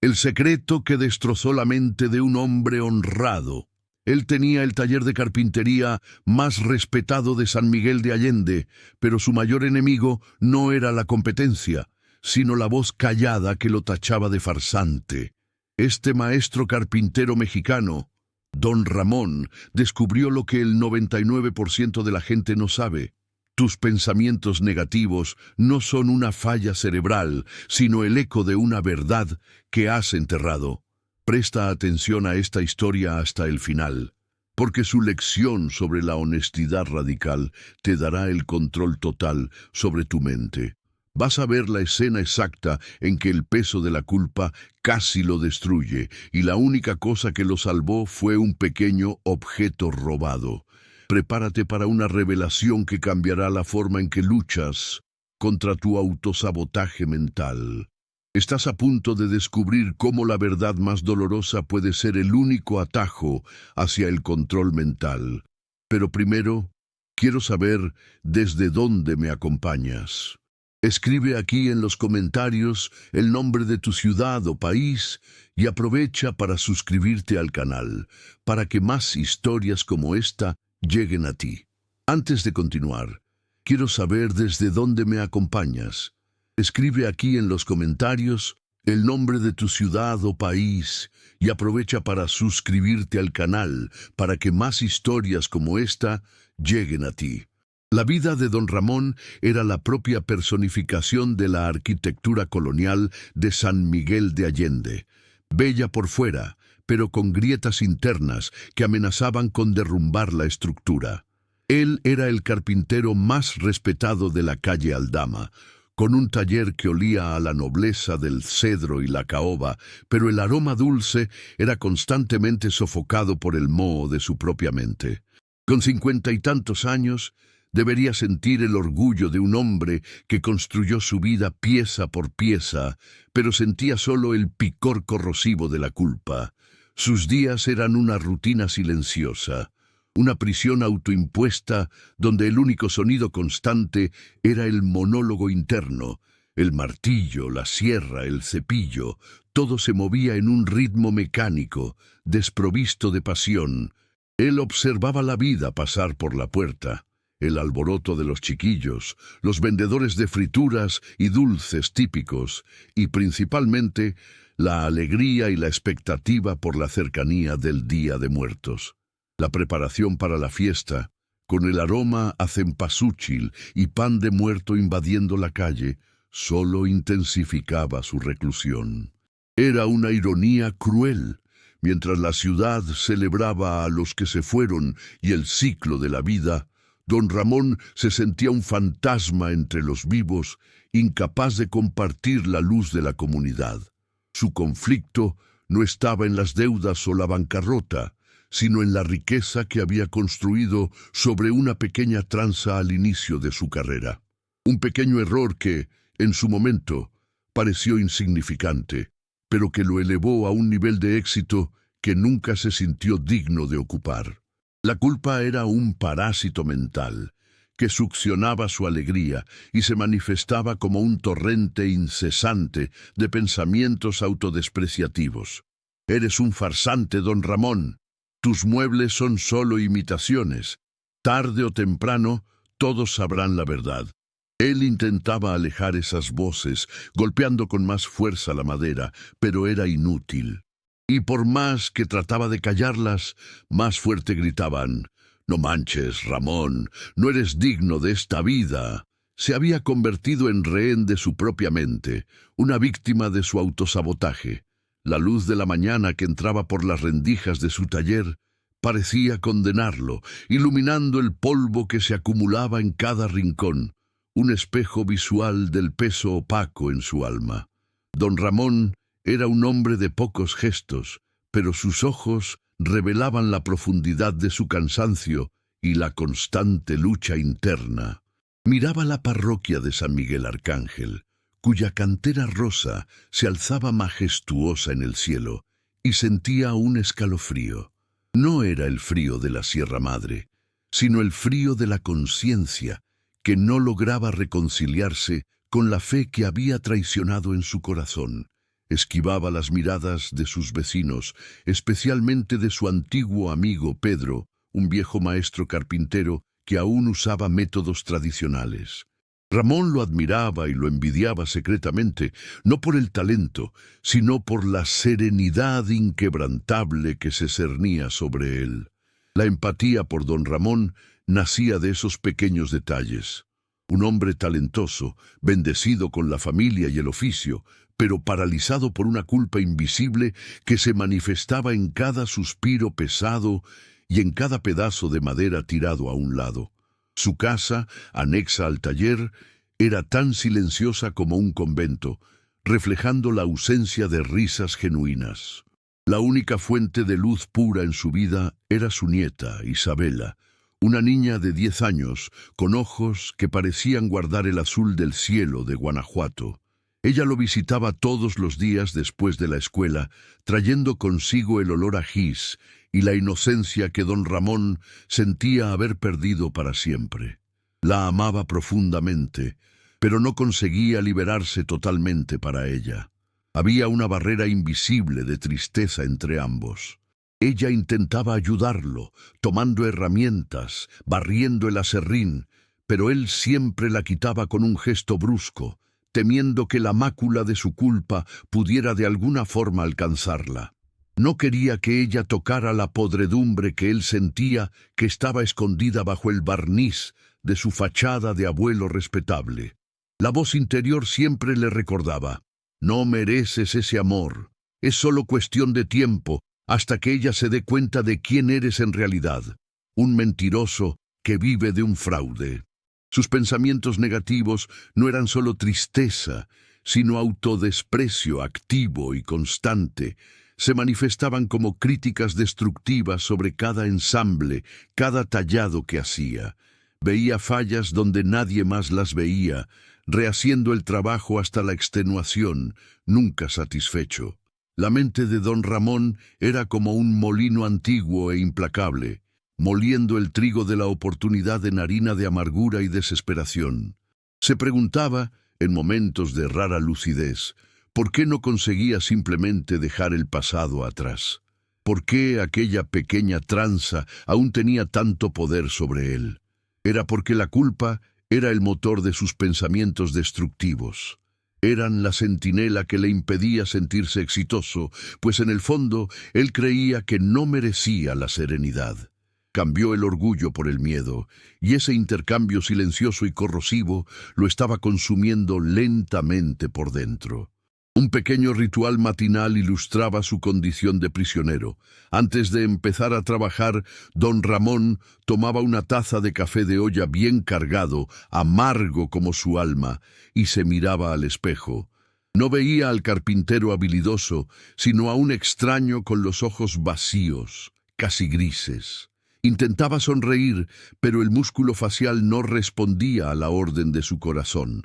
El secreto que destrozó la mente de un hombre honrado. Él tenía el taller de carpintería más respetado de San Miguel de Allende, pero su mayor enemigo no era la competencia, sino la voz callada que lo tachaba de farsante. Este maestro carpintero mexicano, Don Ramón, descubrió lo que el 99% de la gente no sabe. Tus pensamientos negativos no son una falla cerebral, sino el eco de una verdad que has enterrado. Presta atención a esta historia hasta el final, porque su lección sobre la honestidad radical te dará el control total sobre tu mente. Vas a ver la escena exacta en que el peso de la culpa casi lo destruye, y la única cosa que lo salvó fue un pequeño objeto robado. Prepárate para una revelación que cambiará la forma en que luchas contra tu autosabotaje mental. Estás a punto de descubrir cómo la verdad más dolorosa puede ser el único atajo hacia el control mental. Pero primero, quiero saber desde dónde me acompañas. Escribe aquí en los comentarios el nombre de tu ciudad o país y aprovecha para suscribirte al canal, para que más historias como esta lleguen a ti. Antes de continuar, quiero saber desde dónde me acompañas. Escribe aquí en los comentarios el nombre de tu ciudad o país y aprovecha para suscribirte al canal para que más historias como esta lleguen a ti. La vida de Don Ramón era la propia personificación de la arquitectura colonial de San Miguel de Allende. Bella por fuera, pero con grietas internas que amenazaban con derrumbar la estructura. Él era el carpintero más respetado de la calle Aldama, con un taller que olía a la nobleza del cedro y la caoba, pero el aroma dulce era constantemente sofocado por el moho de su propia mente. Con 50 y tantos años, debería sentir el orgullo de un hombre que construyó su vida pieza por pieza, pero sentía solo el picor corrosivo de la culpa. Sus días eran una rutina silenciosa, una prisión autoimpuesta donde el único sonido constante era el monólogo interno. El martillo, la sierra, el cepillo, todo se movía en un ritmo mecánico, desprovisto de pasión. Él observaba la vida pasar por la puerta, el alboroto de los chiquillos, los vendedores de frituras y dulces típicos, y principalmente la alegría y la expectativa por la cercanía del Día de Muertos. La preparación para la fiesta, con el aroma a cempasúchil y pan de muerto invadiendo la calle, solo intensificaba su reclusión. Era una ironía cruel. Mientras la ciudad celebraba a los que se fueron y el ciclo de la vida, Don Ramón se sentía un fantasma entre los vivos, incapaz de compartir la luz de la comunidad. Su conflicto no estaba en las deudas o la bancarrota, sino en la riqueza que había construido sobre una pequeña tranza al inicio de su carrera. Un pequeño error que, en su momento, pareció insignificante, pero que lo elevó a un nivel de éxito que nunca se sintió digno de ocupar. La culpa era un parásito mental que succionaba su alegría y se manifestaba como un torrente incesante de pensamientos autodespreciativos. Eres un farsante, Don Ramón. Tus muebles son solo imitaciones. Tarde o temprano, todos sabrán la verdad. Él intentaba alejar esas voces, golpeando con más fuerza la madera, pero era inútil. Y por más que trataba de callarlas, más fuerte gritaban: «No manches, Ramón, no eres digno de esta vida». Se había convertido en rehén de su propia mente, una víctima de su autosabotaje. La luz de la mañana que entraba por las rendijas de su taller parecía condenarlo, iluminando el polvo que se acumulaba en cada rincón, un espejo visual del peso opaco en su alma. Don Ramón era un hombre de pocos gestos, pero sus ojos revelaban la profundidad de su cansancio y la constante lucha interna. Miraba la parroquia de San Miguel Arcángel, cuya cantera rosa se alzaba majestuosa en el cielo, y sentía un escalofrío. No era el frío de la Sierra Madre, sino el frío de la conciencia, que no lograba reconciliarse con la fe que había traicionado en su corazón. Esquivaba las miradas de sus vecinos, especialmente de su antiguo amigo Pedro, un viejo maestro carpintero que aún usaba métodos tradicionales. Ramón lo admiraba y lo envidiaba secretamente, no por el talento, sino por la serenidad inquebrantable que se cernía sobre él. La empatía por don Ramón nacía de esos pequeños detalles. Un hombre talentoso, bendecido con la familia y el oficio, pero paralizado por una culpa invisible que se manifestaba en cada suspiro pesado y en cada pedazo de madera tirado a un lado. Su casa, anexa al taller, era tan silenciosa como un convento, reflejando la ausencia de risas genuinas. La única fuente de luz pura en su vida era su nieta, Isabela, una niña de 10 años, con ojos que parecían guardar el azul del cielo de Guanajuato. Ella lo visitaba todos los días después de la escuela, trayendo consigo el olor a gis y la inocencia que don Ramón sentía haber perdido para siempre. La amaba profundamente, pero no conseguía liberarse totalmente para ella. Había una barrera invisible de tristeza entre ambos. Ella intentaba ayudarlo, tomando herramientas, barriendo el aserrín, pero él siempre la quitaba con un gesto brusco, temiendo que la mácula de su culpa pudiera de alguna forma alcanzarla. No quería que ella tocara la podredumbre que él sentía que estaba escondida bajo el barniz de su fachada de abuelo respetable. La voz interior siempre le recordaba: no mereces ese amor, es solo cuestión de tiempo hasta que ella se dé cuenta de quién eres en realidad, un mentiroso que vive de un fraude. Sus pensamientos negativos no eran solo tristeza, sino autodesprecio activo y constante. Se manifestaban como críticas destructivas sobre cada ensamble, cada tallado que hacía. Veía fallas donde nadie más las veía, rehaciendo el trabajo hasta la extenuación, nunca satisfecho. La mente de don Ramón era como un molino antiguo e implacable, moliendo el trigo de la oportunidad en harina de amargura y desesperación. Se preguntaba, en momentos de rara lucidez, ¿por qué no conseguía simplemente dejar el pasado atrás? ¿Por qué aquella pequeña tranza aún tenía tanto poder sobre él? Era porque la culpa era el motor de sus pensamientos destructivos. Eran la centinela que le impedía sentirse exitoso, pues en el fondo él creía que no merecía la serenidad. Cambió el orgullo por el miedo, y ese intercambio silencioso y corrosivo lo estaba consumiendo lentamente por dentro. Un pequeño ritual matinal ilustraba su condición de prisionero. Antes de empezar a trabajar, don Ramón tomaba una taza de café de olla bien cargado, amargo como su alma, y se miraba al espejo. No veía al carpintero habilidoso, sino a un extraño con los ojos vacíos, casi grises. Intentaba sonreír, pero el músculo facial no respondía a la orden de su corazón.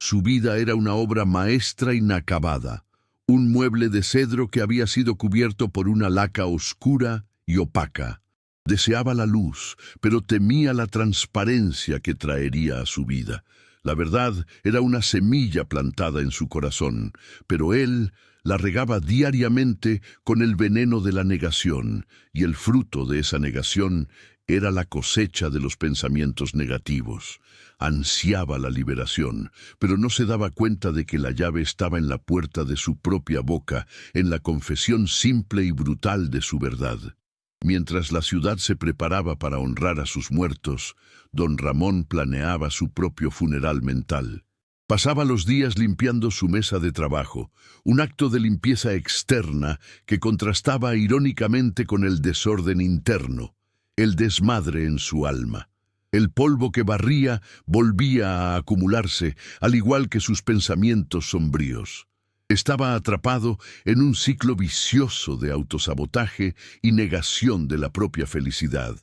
Su vida era una obra maestra inacabada, un mueble de cedro que había sido cubierto por una laca oscura y opaca. Deseaba la luz, pero temía la transparencia que traería a su vida. La verdad era una semilla plantada en su corazón, pero él la regaba diariamente con el veneno de la negación, y el fruto de esa negación era la cosecha de los pensamientos negativos. Ansiaba la liberación, pero no se daba cuenta de que la llave estaba en la puerta de su propia boca, en la confesión simple y brutal de su verdad. Mientras la ciudad se preparaba para honrar a sus muertos, don Ramón planeaba su propio funeral mental. Pasaba los días limpiando su mesa de trabajo, un acto de limpieza externa que contrastaba irónicamente con el desorden interno, el desmadre en su alma. El polvo que barría volvía a acumularse, al igual que sus pensamientos sombríos. Estaba atrapado en un ciclo vicioso de autosabotaje y negación de la propia felicidad.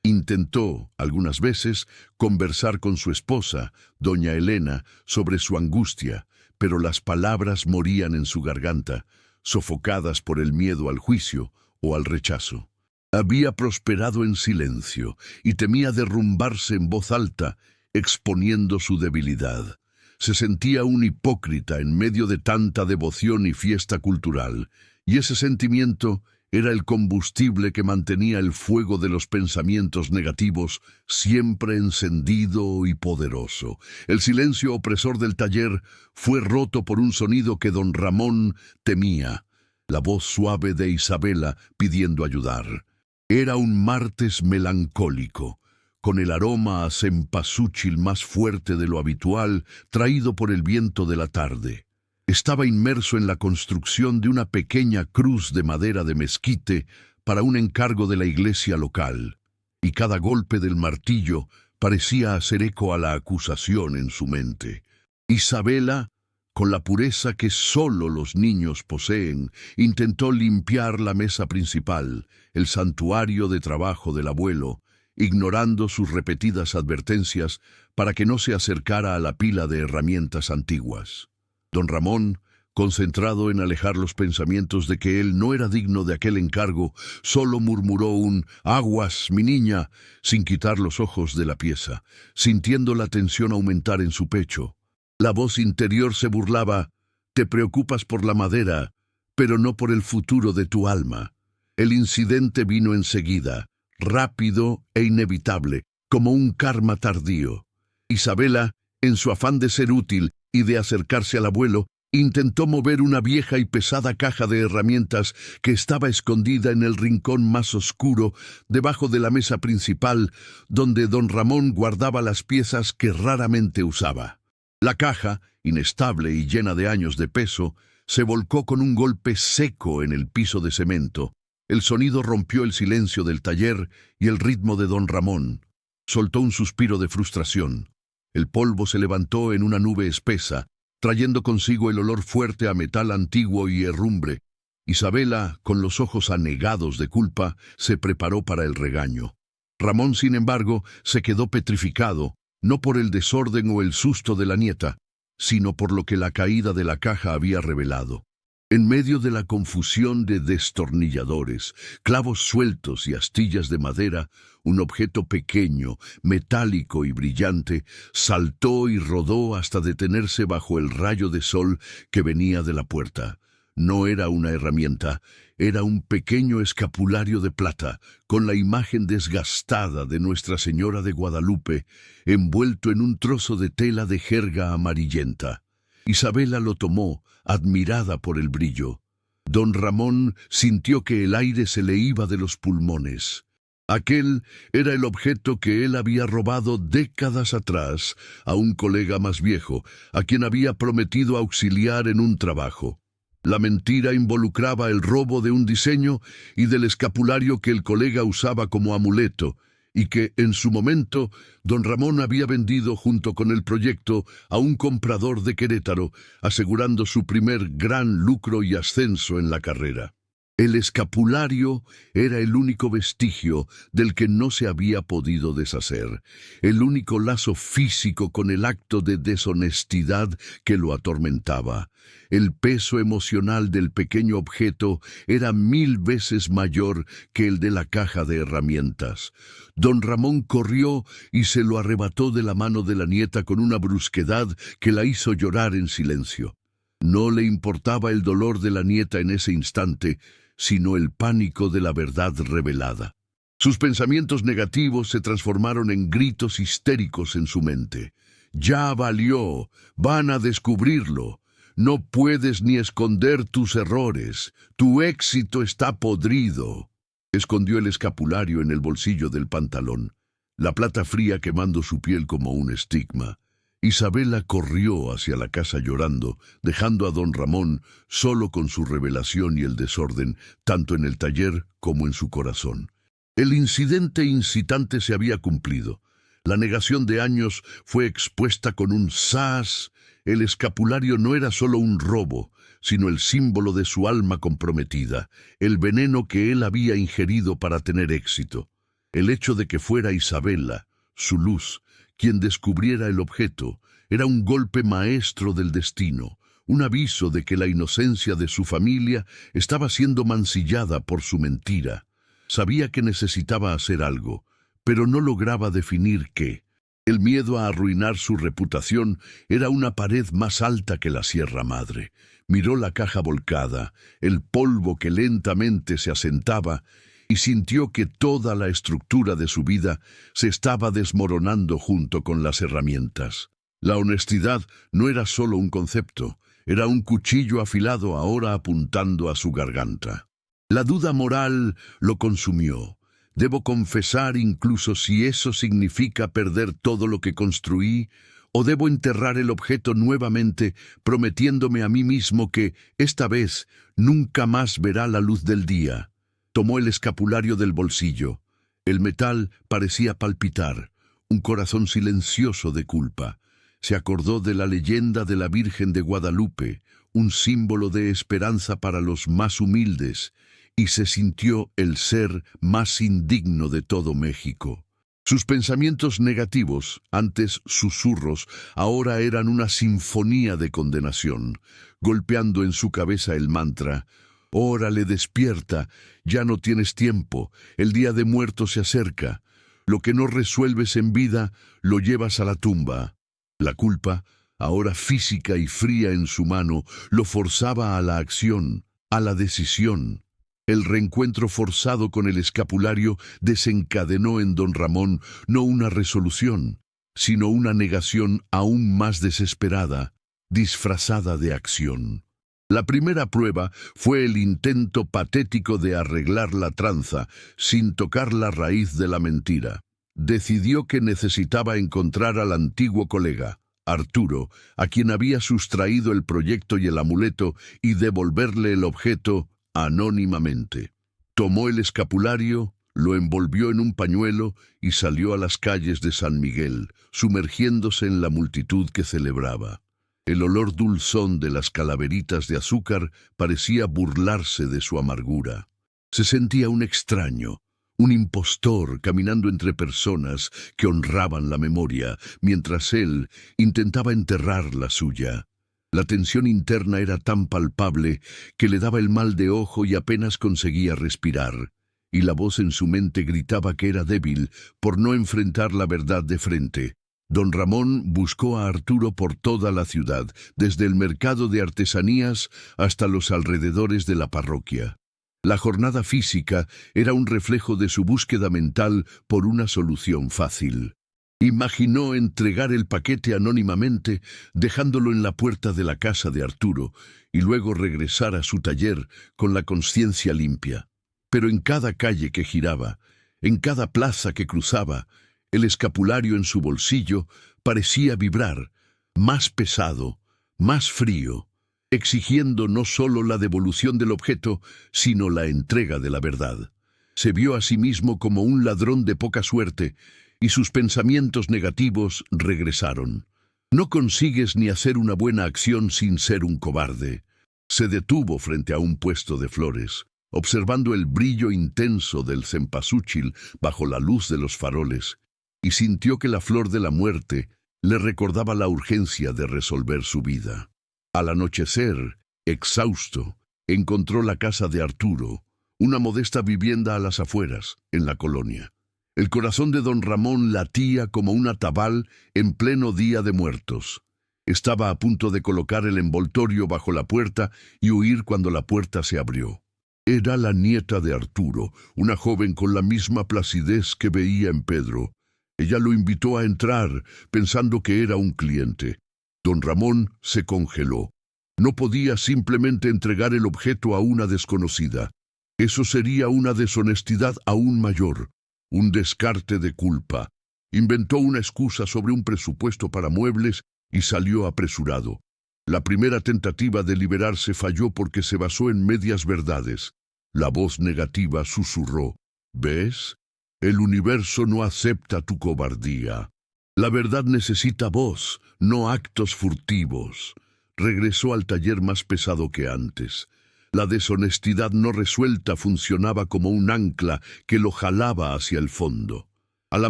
Intentó, algunas veces, conversar con su esposa, doña Elena, sobre su angustia, pero las palabras morían en su garganta, sofocadas por el miedo al juicio o al rechazo. Había prosperado en silencio y temía derrumbarse en voz alta, exponiendo su debilidad. Se sentía un hipócrita en medio de tanta devoción y fiesta cultural, y ese sentimiento era el combustible que mantenía el fuego de los pensamientos negativos siempre encendido y poderoso. El silencio opresor del taller fue roto por un sonido que don Ramón temía, la voz suave de Isabela pidiendo ayudar. Era un martes melancólico, con el aroma a cempasúchil más fuerte de lo habitual, traído por el viento de la tarde. Estaba inmerso en la construcción de una pequeña cruz de madera de mezquite para un encargo de la iglesia local, y cada golpe del martillo parecía hacer eco a la acusación en su mente. Isabela, con la pureza que sólo los niños poseen, intentó limpiar la mesa principal, el santuario de trabajo del abuelo, ignorando sus repetidas advertencias para que no se acercara a la pila de herramientas antiguas. Don Ramón, concentrado en alejar los pensamientos de que él no era digno de aquel encargo, solo murmuró un «Aguas, mi niña», sin quitar los ojos de la pieza, sintiendo la tensión aumentar en su pecho. La voz interior se burlaba: «Te preocupas por la madera, pero no por el futuro de tu alma». El incidente vino enseguida, rápido e inevitable, como un karma tardío. Isabela, en su afán de ser útil y de acercarse al abuelo, intentó mover una vieja y pesada caja de herramientas que estaba escondida en el rincón más oscuro, debajo de la mesa principal, donde don Ramón guardaba las piezas que raramente usaba. La caja, inestable y llena de años de peso, se volcó con un golpe seco en el piso de cemento. El sonido rompió el silencio del taller y el ritmo de don Ramón. Soltó un suspiro de frustración. El polvo se levantó en una nube espesa, trayendo consigo el olor fuerte a metal antiguo y herrumbre. Isabela, con los ojos anegados de culpa, se preparó para el regaño. Ramón, sin embargo, se quedó petrificado, no por el desorden o el susto de la nieta, sino por lo que la caída de la caja había revelado. En medio de la confusión de destornilladores, clavos sueltos y astillas de madera, un objeto pequeño, metálico y brillante, saltó y rodó hasta detenerse bajo el rayo de sol que venía de la puerta. No era una herramienta, era un pequeño escapulario de plata, con la imagen desgastada de Nuestra Señora de Guadalupe, envuelto en un trozo de tela de jerga amarillenta. Isabela lo tomó, admirada por el brillo. Don Ramón sintió que el aire se le iba de los pulmones. Aquel era el objeto que él había robado décadas atrás a un colega más viejo, a quien había prometido auxiliar en un trabajo. La mentira involucraba el robo de un diseño y del escapulario que el colega usaba como amuleto, y que, en su momento, don Ramón había vendido junto con el proyecto a un comprador de Querétaro, asegurando su primer gran lucro y ascenso en la carrera. El escapulario era el único vestigio del que no se había podido deshacer, el único lazo físico con el acto de deshonestidad que lo atormentaba. El peso emocional del pequeño objeto era 1000 veces mayor que el de la caja de herramientas. Don Ramón corrió y se lo arrebató de la mano de la nieta con una brusquedad que la hizo llorar en silencio. No le importaba el dolor de la nieta en ese instante, sino el pánico de la verdad revelada. Sus pensamientos negativos se transformaron en gritos histéricos en su mente. «Ya valió, van a descubrirlo. No puedes ni esconder tus errores. Tu éxito está podrido». Escondió el escapulario en el bolsillo del pantalón, la plata fría quemando su piel como un estigma. Isabela corrió hacia la casa llorando, dejando a don Ramón solo con su revelación y el desorden, tanto en el taller como en su corazón. El incidente incitante se había cumplido. La negación de años fue expuesta con un ¡zas! El escapulario no era solo un robo, sino el símbolo de su alma comprometida, el veneno que él había ingerido para tener éxito. El hecho de que fuera Isabela, su luz, quien descubriera el objeto, era un golpe maestro del destino, un aviso de que la inocencia de su familia estaba siendo mancillada por su mentira. Sabía que necesitaba hacer algo, pero no lograba definir qué. El miedo a arruinar su reputación era una pared más alta que la Sierra Madre. Miró la caja volcada, el polvo que lentamente se asentaba, y sintió que toda la estructura de su vida se estaba desmoronando junto con las herramientas. La honestidad no era solo un concepto, era un cuchillo afilado ahora apuntando a su garganta. La duda moral lo consumió. ¿Debo confesar incluso si eso significa perder todo lo que construí? ¿O debo enterrar el objeto nuevamente, prometiéndome a mí mismo que, esta vez, nunca más verá la luz del día? Tomó el escapulario del bolsillo. El metal parecía palpitar, un corazón silencioso de culpa. Se acordó de la leyenda de la Virgen de Guadalupe, un símbolo de esperanza para los más humildes, y se sintió el ser más indigno de todo México. Sus pensamientos negativos, antes susurros, ahora eran una sinfonía de condenación, golpeando en su cabeza el mantra: «Órale, despierta, ya no tienes tiempo, el día de muertos se acerca. Lo que no resuelves en vida, lo llevas a la tumba». La culpa, ahora física y fría en su mano, lo forzaba a la acción, a la decisión. El reencuentro forzado con el escapulario desencadenó en don Ramón no una resolución, sino una negación aún más desesperada, disfrazada de acción. La primera prueba fue el intento patético de arreglar la tranza sin tocar la raíz de la mentira. Decidió que necesitaba encontrar al antiguo colega, Arturo, a quien había sustraído el proyecto y el amuleto, y devolverle el objeto anónimamente. Tomó el escapulario, lo envolvió en un pañuelo y salió a las calles de San Miguel, sumergiéndose en la multitud que celebraba. El olor dulzón de las calaveritas de azúcar parecía burlarse de su amargura. Se sentía un extraño, un impostor caminando entre personas que honraban la memoria, mientras él intentaba enterrar la suya. La tensión interna era tan palpable que le daba el mal de ojo y apenas conseguía respirar, y la voz en su mente gritaba que era débil por no enfrentar la verdad de frente. Don Ramón buscó a Arturo por toda la ciudad, desde el mercado de artesanías hasta los alrededores de la parroquia. La jornada física era un reflejo de su búsqueda mental por una solución fácil. Imaginó entregar el paquete anónimamente, dejándolo en la puerta de la casa de Arturo, y luego regresar a su taller con la conciencia limpia. Pero en cada calle que giraba, en cada plaza que cruzaba, el escapulario en su bolsillo parecía vibrar, más pesado, más frío, exigiendo no solo la devolución del objeto, sino la entrega de la verdad. Se vio a sí mismo como un ladrón de poca suerte, y sus pensamientos negativos regresaron. No consigues ni hacer una buena acción sin ser un cobarde. Se detuvo frente a un puesto de flores, observando el brillo intenso del cempasúchil bajo la luz de los faroles, y sintió que la flor de la muerte le recordaba la urgencia de resolver su vida. Al anochecer, exhausto, encontró la casa de Arturo, una modesta vivienda a las afueras, en la colonia. El corazón de don Ramón latía como un atabal en pleno día de muertos. Estaba a punto de colocar el envoltorio bajo la puerta y huir cuando la puerta se abrió. Era la nieta de Arturo, una joven con la misma placidez que veía en Pedro. Ella lo invitó a entrar, pensando que era un cliente. Don Ramón se congeló. No podía simplemente entregar el objeto a una desconocida. Eso sería una deshonestidad aún mayor. Un descarte de culpa. Inventó una excusa sobre un presupuesto para muebles y salió apresurado. La primera tentativa de liberarse falló porque se basó en medias verdades. La voz negativa susurró: ¿ves? El universo no acepta tu cobardía. La verdad necesita voz, no actos furtivos. Regresó al taller más pesado que antes. La deshonestidad no resuelta funcionaba como un ancla que lo jalaba hacia el fondo. A la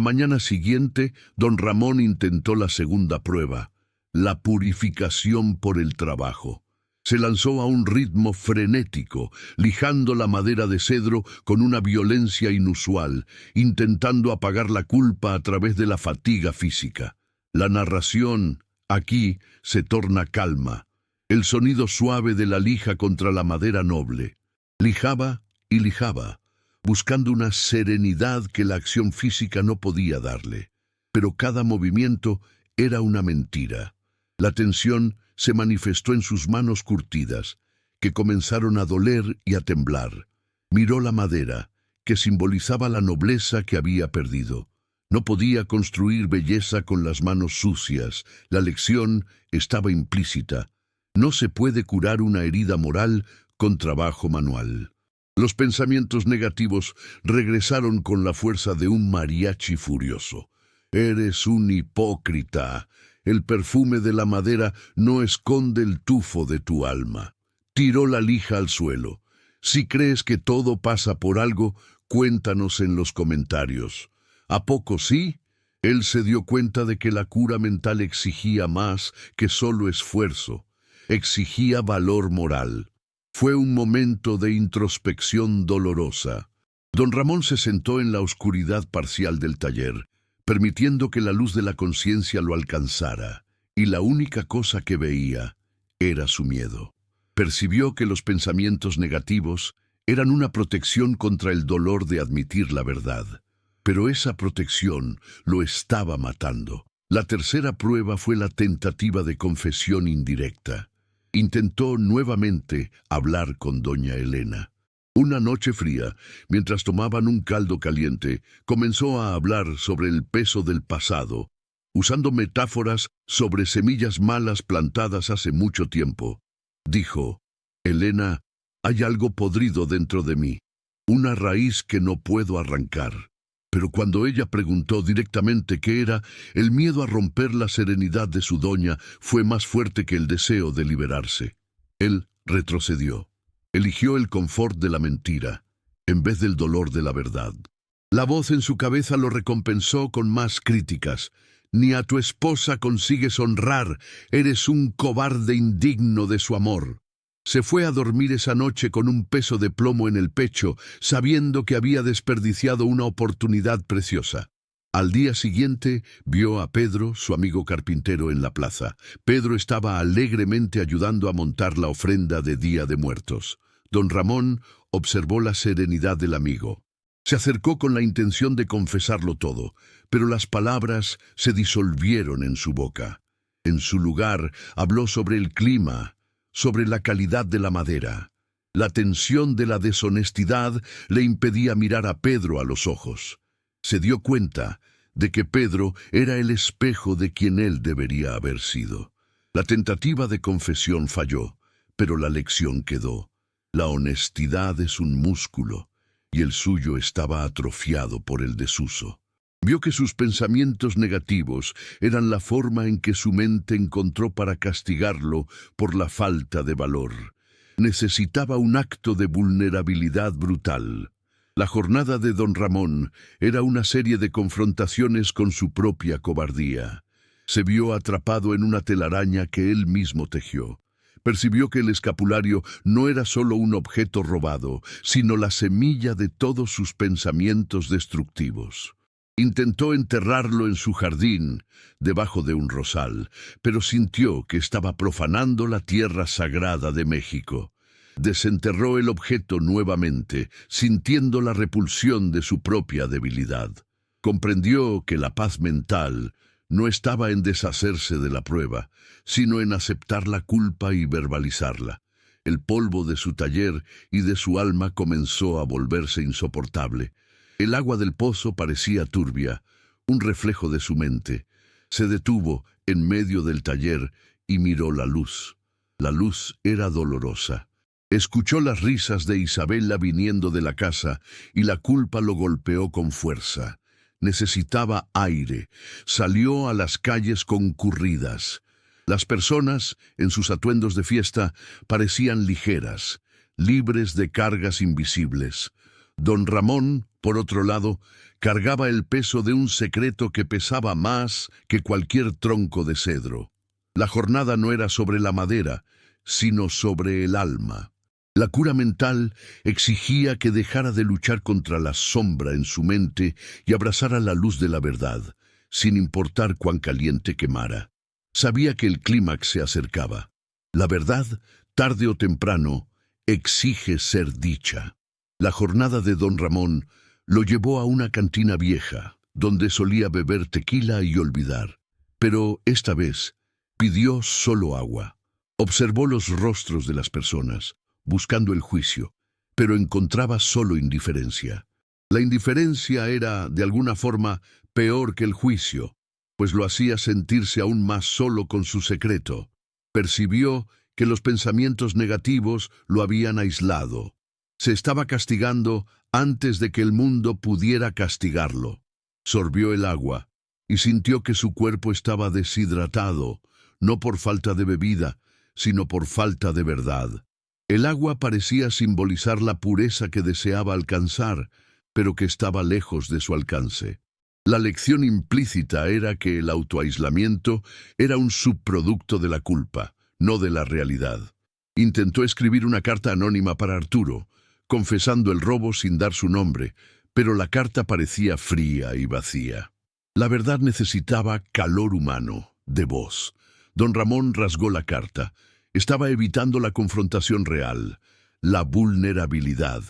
mañana siguiente, don Ramón intentó la segunda prueba, la purificación por el trabajo. Se lanzó a un ritmo frenético, lijando la madera de cedro con una violencia inusual, intentando apagar la culpa a través de la fatiga física. La narración, aquí, se torna calma. El sonido suave de la lija contra la madera noble. Lijaba y lijaba, buscando una serenidad que la acción física no podía darle. Pero cada movimiento era una mentira. La tensión se manifestó en sus manos curtidas, que comenzaron a doler y a temblar. Miró la madera, que simbolizaba la nobleza que había perdido. No podía construir belleza con las manos sucias. La lección estaba implícita. No se puede curar una herida moral con trabajo manual. Los pensamientos negativos regresaron con la fuerza de un mariachi furioso. Eres un hipócrita. El perfume de la madera no esconde el tufo de tu alma. Tiró la lija al suelo. Si crees que todo pasa por algo, cuéntanos en los comentarios. ¿A poco sí? Él se dio cuenta de que la cura mental exigía más que solo esfuerzo. Exigía valor moral. Fue un momento de introspección dolorosa. Don Ramón se sentó en la oscuridad parcial del taller, permitiendo que la luz de la conciencia lo alcanzara, y la única cosa que veía era su miedo. Percibió que los pensamientos negativos eran una protección contra el dolor de admitir la verdad, pero esa protección lo estaba matando. La tercera prueba fue la tentativa de confesión indirecta. Intentó nuevamente hablar con doña Elena. Una noche fría, mientras tomaban un caldo caliente, comenzó a hablar sobre el peso del pasado, usando metáforas sobre semillas malas plantadas hace mucho tiempo. Dijo: Elena, hay algo podrido dentro de mí, una raíz que no puedo arrancar. Pero cuando ella preguntó directamente qué era, el miedo a romper la serenidad de su doña fue más fuerte que el deseo de liberarse. Él retrocedió. Eligió el confort de la mentira, en vez del dolor de la verdad. La voz en su cabeza lo recompensó con más críticas. Ni a tu esposa consigues honrar, eres un cobarde indigno de su amor. Se fue a dormir esa noche con un peso de plomo en el pecho, sabiendo que había desperdiciado una oportunidad preciosa. Al día siguiente vio a Pedro, su amigo carpintero, en la plaza. Pedro estaba alegremente ayudando a montar la ofrenda de Día de Muertos. Don Ramón observó la serenidad del amigo. Se acercó con la intención de confesarlo todo, pero las palabras se disolvieron en su boca. En su lugar habló sobre el clima, sobre la calidad de la madera. La tensión de la deshonestidad le impedía mirar a Pedro a los ojos. Se dio cuenta de que Pedro era el espejo de quien él debería haber sido. La tentativa de confesión falló, pero la lección quedó. La honestidad es un músculo, y el suyo estaba atrofiado por el desuso. Vio que sus pensamientos negativos eran la forma en que su mente encontró para castigarlo por la falta de valor. Necesitaba un acto de vulnerabilidad brutal. La jornada de don Ramón era una serie de confrontaciones con su propia cobardía. Se vio atrapado en una telaraña que él mismo tejió. Percibió que el escapulario no era solo un objeto robado, sino la semilla de todos sus pensamientos destructivos. Intentó enterrarlo en su jardín, debajo de un rosal, pero sintió que estaba profanando la tierra sagrada de México. Desenterró el objeto nuevamente, sintiendo la repulsión de su propia debilidad. Comprendió que la paz mental no estaba en deshacerse de la prueba, sino en aceptar la culpa y verbalizarla. El polvo de su taller y de su alma comenzó a volverse insoportable. El agua del pozo parecía turbia, un reflejo de su mente. Se detuvo en medio del taller y miró la luz. La luz era dolorosa. Escuchó las risas de Isabela viniendo de la casa y la culpa lo golpeó con fuerza. Necesitaba aire. Salió a las calles concurridas. Las personas, en sus atuendos de fiesta, parecían ligeras, libres de cargas invisibles. Don Ramón, por otro lado, cargaba el peso de un secreto que pesaba más que cualquier tronco de cedro. La jornada no era sobre la madera, sino sobre el alma. La cura mental exigía que dejara de luchar contra la sombra en su mente y abrazara la luz de la verdad, sin importar cuán caliente quemara. Sabía que el clímax se acercaba. La verdad, tarde o temprano, exige ser dicha. La jornada de don Ramón lo llevó a una cantina vieja, donde solía beber tequila y olvidar. Pero esta vez pidió solo agua. Observó los rostros de las personas, buscando el juicio, pero encontraba solo indiferencia. La indiferencia era, de alguna forma, peor que el juicio, pues lo hacía sentirse aún más solo con su secreto. Percibió que los pensamientos negativos lo habían aislado. Se estaba castigando antes de que el mundo pudiera castigarlo. Sorbió el agua y sintió que su cuerpo estaba deshidratado, no por falta de bebida, sino por falta de verdad. El agua parecía simbolizar la pureza que deseaba alcanzar, pero que estaba lejos de su alcance. La lección implícita era que el autoaislamiento era un subproducto de la culpa, no de la realidad. Intentó escribir una carta anónima para Arturo, confesando el robo sin dar su nombre, pero la carta parecía fría y vacía. La verdad necesitaba calor humano, de voz. Don Ramón rasgó la carta. Estaba evitando la confrontación real, la vulnerabilidad.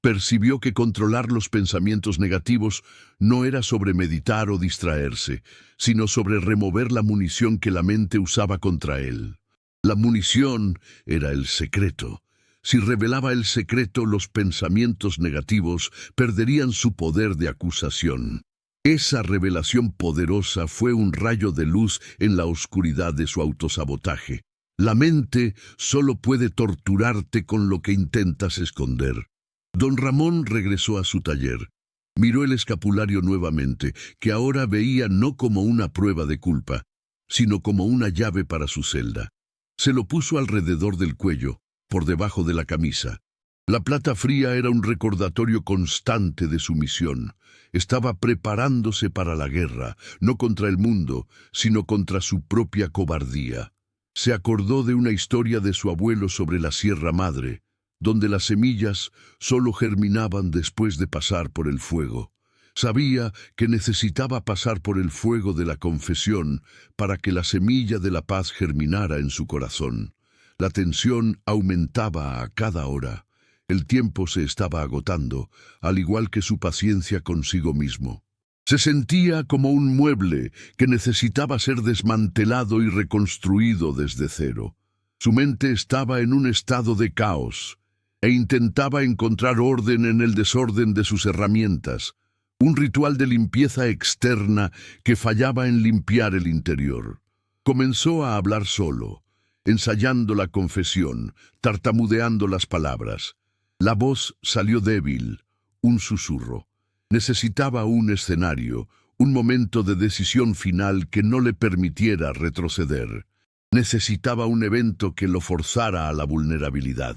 Percibió que controlar los pensamientos negativos no era sobre meditar o distraerse, sino sobre remover la munición que la mente usaba contra él. La munición era el secreto. Si revelaba el secreto, los pensamientos negativos perderían su poder de acusación. Esa revelación poderosa fue un rayo de luz en la oscuridad de su autosabotaje. La mente solo puede torturarte con lo que intentas esconder. Don Ramón regresó a su taller. Miró el escapulario nuevamente, que ahora veía no como una prueba de culpa, sino como una llave para su celda. Se lo puso alrededor del cuello, por debajo de la camisa. La plata fría era un recordatorio constante de su misión. Estaba preparándose para la guerra, no contra el mundo, sino contra su propia cobardía. Se acordó de una historia de su abuelo sobre la Sierra Madre, donde las semillas solo germinaban después de pasar por el fuego. Sabía que necesitaba pasar por el fuego de la confesión para que la semilla de la paz germinara en su corazón. La tensión aumentaba a cada hora. El tiempo se estaba agotando, al igual que su paciencia consigo mismo. Se sentía como un mueble que necesitaba ser desmantelado y reconstruido desde cero. Su mente estaba en un estado de caos e intentaba encontrar orden en el desorden de sus herramientas, un ritual de limpieza externa que fallaba en limpiar el interior. Comenzó a hablar solo, ensayando la confesión, tartamudeando las palabras. La voz salió débil, un susurro. Necesitaba un escenario, un momento de decisión final que no le permitiera retroceder. Necesitaba un evento que lo forzara a la vulnerabilidad.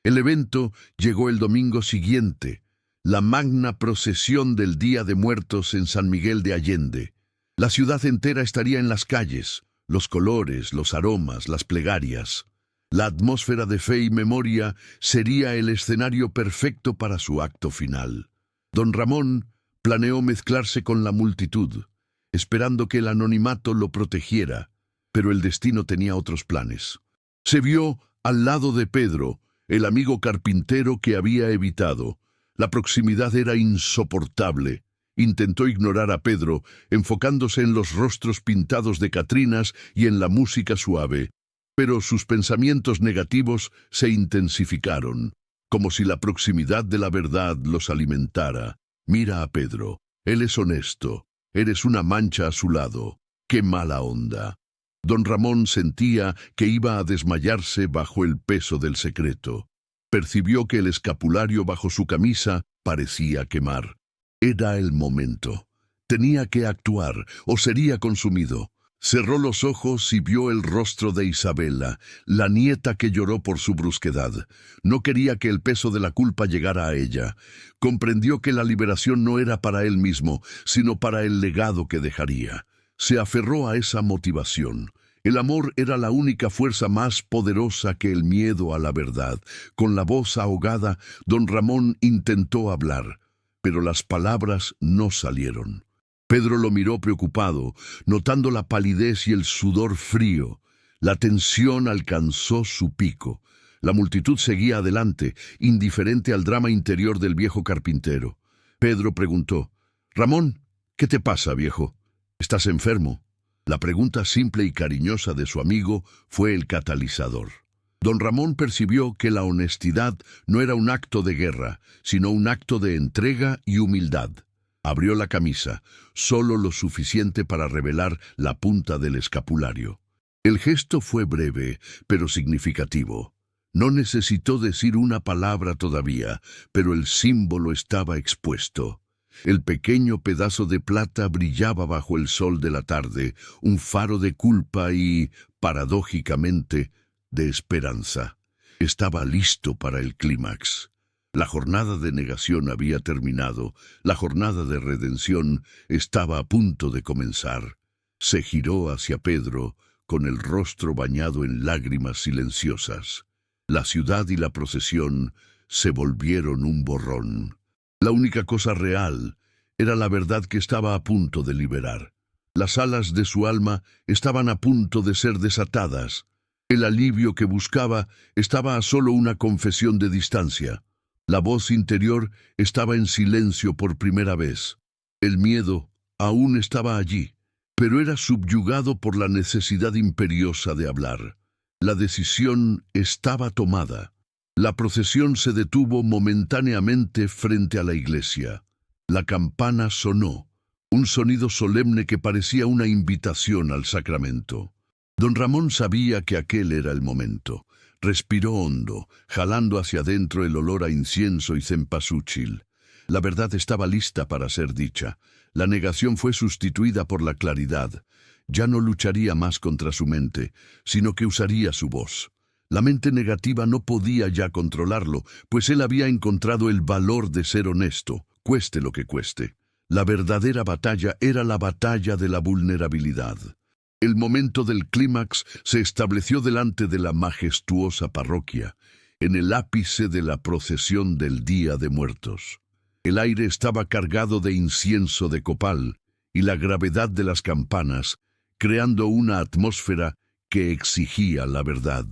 El evento llegó el domingo siguiente, la magna procesión del Día de Muertos en San Miguel de Allende. La ciudad entera estaría en las calles, los colores, los aromas, las plegarias. La atmósfera de fe y memoria sería el escenario perfecto para su acto final. Don Ramón planeó mezclarse con la multitud, esperando que el anonimato lo protegiera, pero el destino tenía otros planes. Se vio al lado de Pedro, el amigo carpintero que había evitado. La proximidad era insoportable. Intentó ignorar a Pedro, enfocándose en los rostros pintados de catrinas y en la música suave, pero sus pensamientos negativos se intensificaron, como si la proximidad de la verdad los alimentara. Mira a Pedro, él es honesto, eres una mancha a su lado. ¡Qué mala onda! Don Ramón sentía que iba a desmayarse bajo el peso del secreto. Percibió que el escapulario bajo su camisa parecía quemar. Era el momento. Tenía que actuar o sería consumido. Cerró los ojos y vio el rostro de Isabela, la nieta que lloró por su brusquedad. No quería que el peso de la culpa llegara a ella. Comprendió que la liberación no era para él mismo, sino para el legado que dejaría. Se aferró a esa motivación. El amor era la única fuerza más poderosa que el miedo a la verdad. Con la voz ahogada, don Ramón intentó hablar, pero las palabras no salieron. Pedro lo miró preocupado, notando la palidez y el sudor frío. La tensión alcanzó su pico. La multitud seguía adelante, indiferente al drama interior del viejo carpintero. Pedro preguntó: «Ramón, ¿qué te pasa, viejo? ¿Estás enfermo?». La pregunta simple y cariñosa de su amigo fue el catalizador. Don Ramón percibió que la honestidad no era un acto de guerra, sino un acto de entrega y humildad. Abrió la camisa, solo lo suficiente para revelar la punta del escapulario. El gesto fue breve, pero significativo. No necesitó decir una palabra todavía, pero el símbolo estaba expuesto. El pequeño pedazo de plata brillaba bajo el sol de la tarde, un faro de culpa y, paradójicamente, de esperanza. Estaba listo para el clímax. La jornada de negación había terminado, la jornada de redención estaba a punto de comenzar. Se giró hacia Pedro, con el rostro bañado en lágrimas silenciosas. La ciudad y la procesión se volvieron un borrón. La única cosa real era la verdad que estaba a punto de liberar. Las alas de su alma estaban a punto de ser desatadas. El alivio que buscaba estaba a solo una confesión de distancia. La voz interior estaba en silencio por primera vez. El miedo aún estaba allí, pero era subyugado por la necesidad imperiosa de hablar. La decisión estaba tomada. La procesión se detuvo momentáneamente frente a la iglesia. La campana sonó, un sonido solemne que parecía una invitación al sacramento. Don Ramón sabía que aquel era el momento. Respiró hondo, jalando hacia adentro el olor a incienso y cempasúchil. La verdad estaba lista para ser dicha. La negación fue sustituida por la claridad. Ya no lucharía más contra su mente, sino que usaría su voz. La mente negativa no podía ya controlarlo, pues él había encontrado el valor de ser honesto, cueste lo que cueste. La verdadera batalla era la batalla de la vulnerabilidad. El momento del clímax se estableció delante de la majestuosa parroquia, en el ápice de la procesión del Día de Muertos. El aire estaba cargado de incienso de copal y la gravedad de las campanas, creando una atmósfera que exigía la verdad.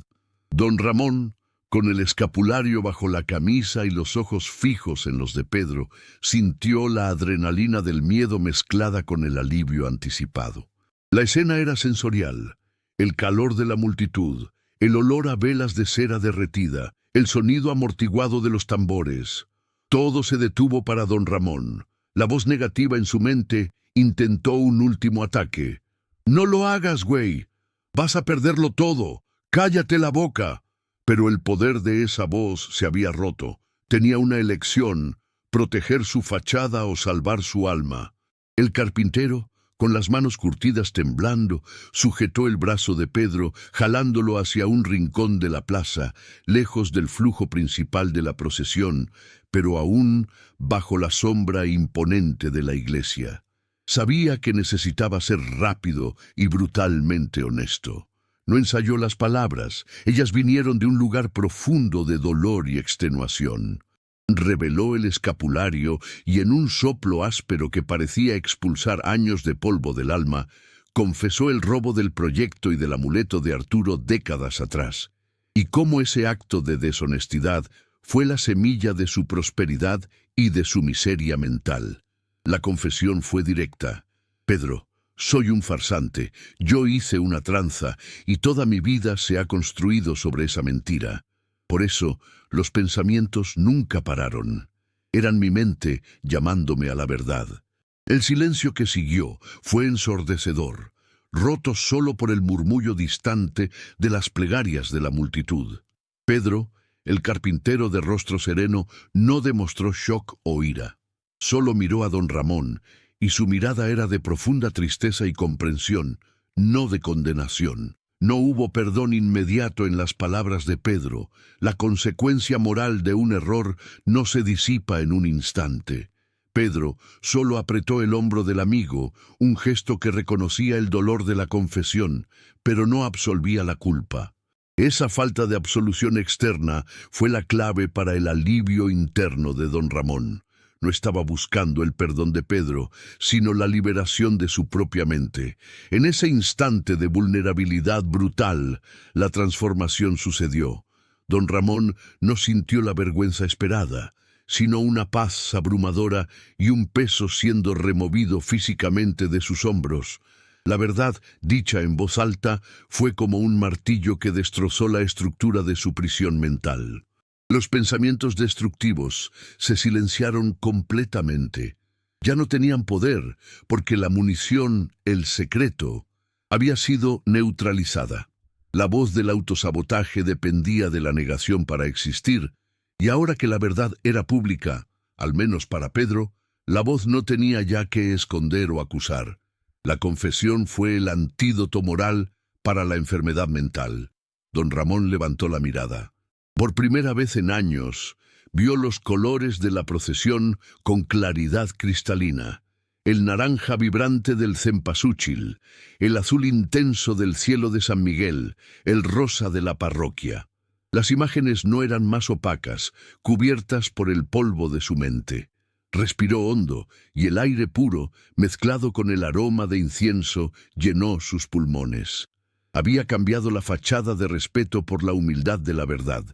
Don Ramón, con el escapulario bajo la camisa y los ojos fijos en los de Pedro, sintió la adrenalina del miedo mezclada con el alivio anticipado. La escena era sensorial: el calor de la multitud, el olor a velas de cera derretida, el sonido amortiguado de los tambores. Todo se detuvo para don Ramón. La voz negativa en su mente intentó un último ataque. «No lo hagas, güey. Vas a perderlo todo. ¡Cállate la boca!». Pero el poder de esa voz se había roto. Tenía una elección: proteger su fachada o salvar su alma. El carpintero, con las manos curtidas temblando, sujetó el brazo de Pedro, jalándolo hacia un rincón de la plaza, lejos del flujo principal de la procesión, pero aún bajo la sombra imponente de la iglesia. Sabía que necesitaba ser rápido y brutalmente honesto. No ensayó las palabras, ellas vinieron de un lugar profundo de dolor y extenuación. Reveló el escapulario y en un soplo áspero que parecía expulsar años de polvo del alma, confesó el robo del proyecto y del amuleto de Arturo décadas atrás, y cómo ese acto de deshonestidad fue la semilla de su prosperidad y de su miseria mental. La confesión fue directa: «Pedro, soy un farsante, yo hice una tranza y toda mi vida se ha construido sobre esa mentira. Por eso, los pensamientos nunca pararon. Eran mi mente llamándome a la verdad». El silencio que siguió fue ensordecedor, roto solo por el murmullo distante de las plegarias de la multitud. Pedro, el carpintero de rostro sereno, no demostró shock o ira. Solo miró a don Ramón, y su mirada era de profunda tristeza y comprensión, no de condenación. No hubo perdón inmediato en las palabras de Pedro. La consecuencia moral de un error no se disipa en un instante. Pedro solo apretó el hombro del amigo, un gesto que reconocía el dolor de la confesión, pero no absolvía la culpa. Esa falta de absolución externa fue la clave para el alivio interno de don Ramón. No estaba buscando el perdón de Pedro, sino la liberación de su propia mente. En ese instante de vulnerabilidad brutal, la transformación sucedió. Don Ramón no sintió la vergüenza esperada, sino una paz abrumadora y un peso siendo removido físicamente de sus hombros. La verdad, dicha en voz alta, fue como un martillo que destrozó la estructura de su prisión mental. Los pensamientos destructivos se silenciaron completamente. Ya no tenían poder, porque la munición, el secreto, había sido neutralizada. La voz del autosabotaje dependía de la negación para existir, y ahora que la verdad era pública, al menos para Pedro, la voz no tenía ya que esconder o acusar. La confesión fue el antídoto moral para la enfermedad mental. Don Ramón levantó la mirada. Por primera vez en años, vio los colores de la procesión con claridad cristalina. El naranja vibrante del cempasúchil, el azul intenso del cielo de San Miguel, el rosa de la parroquia. Las imágenes no eran más opacas, cubiertas por el polvo de su mente. Respiró hondo, y el aire puro, mezclado con el aroma de incienso, llenó sus pulmones. Había cambiado la fachada de respeto por la humildad de la verdad.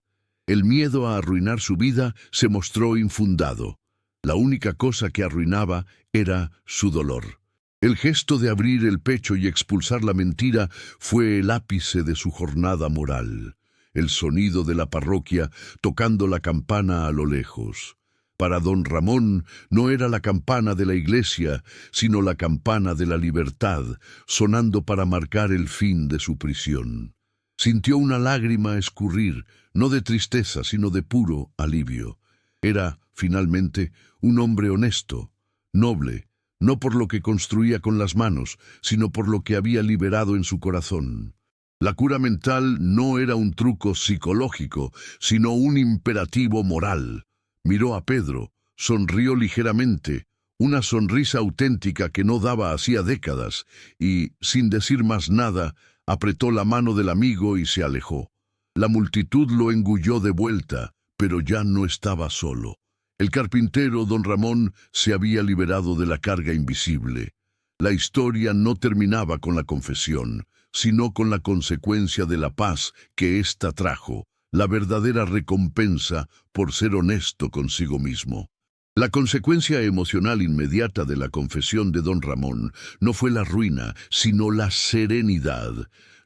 El miedo a arruinar su vida se mostró infundado. La única cosa que arruinaba era su dolor. El gesto de abrir el pecho y expulsar la mentira fue el ápice de su jornada moral. El sonido de la parroquia tocando la campana a lo lejos. Para don Ramón no era la campana de la iglesia, sino la campana de la libertad, sonando para marcar el fin de su prisión. Sintió una lágrima escurrir, no de tristeza, sino de puro alivio. Era, finalmente, un hombre honesto, noble, no por lo que construía con las manos, sino por lo que había liberado en su corazón. La cura mental no era un truco psicológico, sino un imperativo moral. Miró a Pedro, sonrió ligeramente, una sonrisa auténtica que no daba hacía décadas, y, sin decir más nada, apretó la mano del amigo y se alejó. La multitud lo engulló de vuelta, pero ya no estaba solo. El carpintero, don Ramón, se había liberado de la carga invisible. La historia no terminaba con la confesión, sino con la consecuencia de la paz que ésta trajo, la verdadera recompensa por ser honesto consigo mismo. La consecuencia emocional inmediata de la confesión de don Ramón no fue la ruina, sino la serenidad.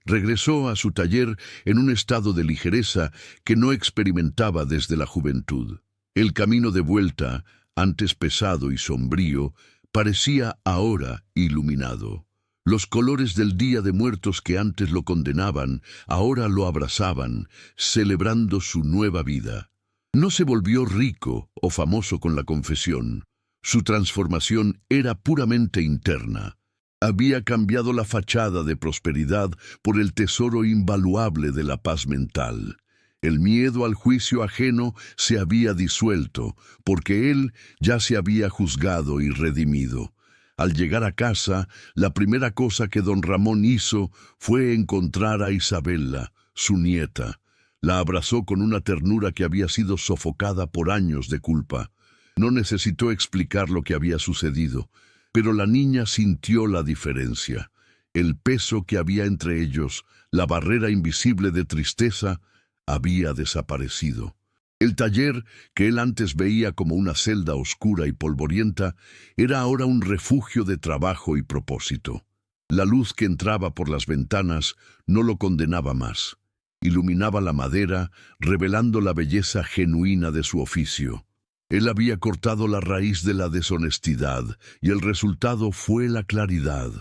Regresó a su taller en un estado de ligereza que no experimentaba desde la juventud. El camino de vuelta, antes pesado y sombrío, parecía ahora iluminado. Los colores del Día de Muertos que antes lo condenaban, ahora lo abrazaban, celebrando su nueva vida. No se volvió rico o famoso con la confesión. Su transformación era puramente interna. Había cambiado la fachada de prosperidad por el tesoro invaluable de la paz mental. El miedo al juicio ajeno se había disuelto, porque él ya se había juzgado y redimido. Al llegar a casa, la primera cosa que don Ramón hizo fue encontrar a Isabela, su nieta. La abrazó con una ternura que había sido sofocada por años de culpa. No necesitó explicar lo que había sucedido, pero la niña sintió la diferencia. El peso que había entre ellos, la barrera invisible de tristeza, había desaparecido. El taller, que él antes veía como una celda oscura y polvorienta, era ahora un refugio de trabajo y propósito. La luz que entraba por las ventanas no lo condenaba más. Iluminaba la madera, revelando la belleza genuina de su oficio. Él había cortado la raíz de la deshonestidad, y el resultado fue la claridad.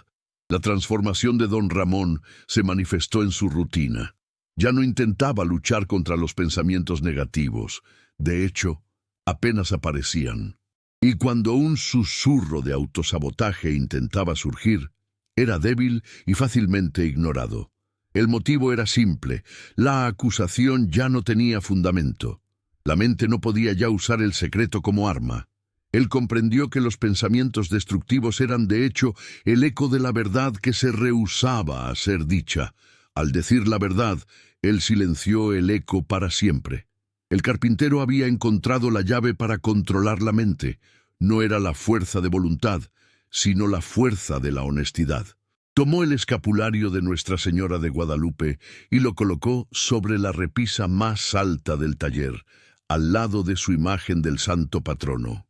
La transformación de don Ramón se manifestó en su rutina. Ya no intentaba luchar contra los pensamientos negativos. De hecho, apenas aparecían. Y cuando un susurro de autosabotaje intentaba surgir, era débil y fácilmente ignorado. El motivo era simple: la acusación ya no tenía fundamento. La mente no podía ya usar el secreto como arma. Él comprendió que los pensamientos destructivos eran de hecho el eco de la verdad que se rehusaba a ser dicha. Al decir la verdad, él silenció el eco para siempre. El carpintero había encontrado la llave para controlar la mente. No era la fuerza de voluntad, sino la fuerza de la honestidad. Tomó el escapulario de Nuestra Señora de Guadalupe y lo colocó sobre la repisa más alta del taller, al lado de su imagen del santo patrono.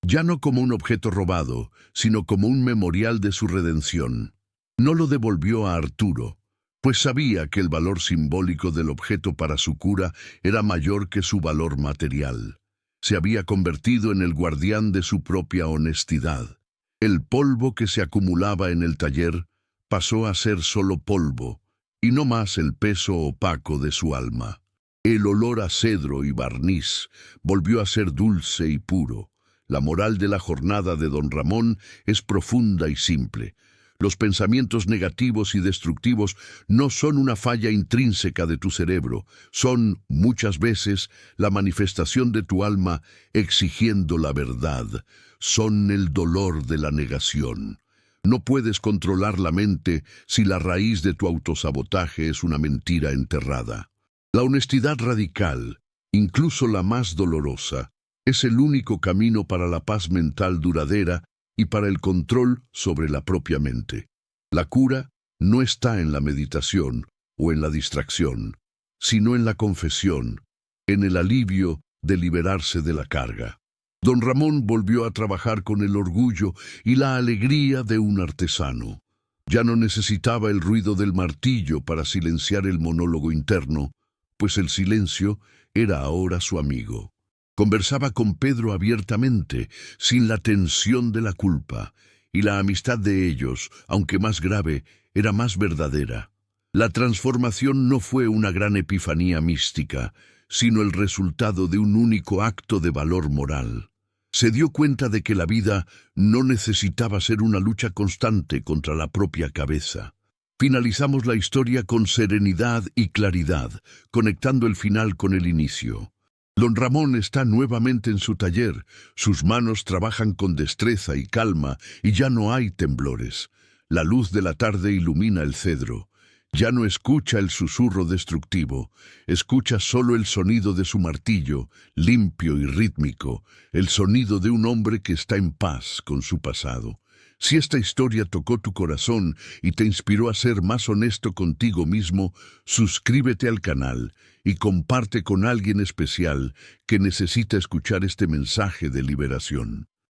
Ya no como un objeto robado, sino como un memorial de su redención. No lo devolvió a Arturo, pues sabía que el valor simbólico del objeto para su cura era mayor que su valor material. Se había convertido en el guardián de su propia honestidad. El polvo que se acumulaba en el taller pasó a ser solo polvo, y no más el peso opaco de su alma. El olor a cedro y barniz volvió a ser dulce y puro. La moral de la jornada de don Ramón es profunda y simple. Los pensamientos negativos y destructivos no son una falla intrínseca de tu cerebro, son, muchas veces, la manifestación de tu alma exigiendo la verdad. Son el dolor de la negación. No puedes controlar la mente si la raíz de tu autosabotaje es una mentira enterrada. La honestidad radical, incluso la más dolorosa, es el único camino para la paz mental duradera y para el control sobre la propia mente. La cura no está en la meditación o en la distracción, sino en la confesión, en el alivio de liberarse de la carga. Don Ramón volvió a trabajar con el orgullo y la alegría de un artesano. Ya no necesitaba el ruido del martillo para silenciar el monólogo interno, pues el silencio era ahora su amigo. Conversaba con Pedro abiertamente, sin la tensión de la culpa, y la amistad de ellos, aunque más grave, era más verdadera. La transformación no fue una gran epifanía mística, sino el resultado de un único acto de valor moral. Se dio cuenta de que la vida no necesitaba ser una lucha constante contra la propia cabeza. Finalizamos la historia con serenidad y claridad, conectando el final con el inicio. Don Ramón está nuevamente en su taller, sus manos trabajan con destreza y calma y ya no hay temblores. La luz de la tarde ilumina el cedro. Ya no escucha el susurro destructivo, escucha solo el sonido de su martillo, limpio y rítmico, el sonido de un hombre que está en paz con su pasado. Si esta historia tocó tu corazón y te inspiró a ser más honesto contigo mismo, suscríbete al canal y comparte con alguien especial que necesita escuchar este mensaje de liberación.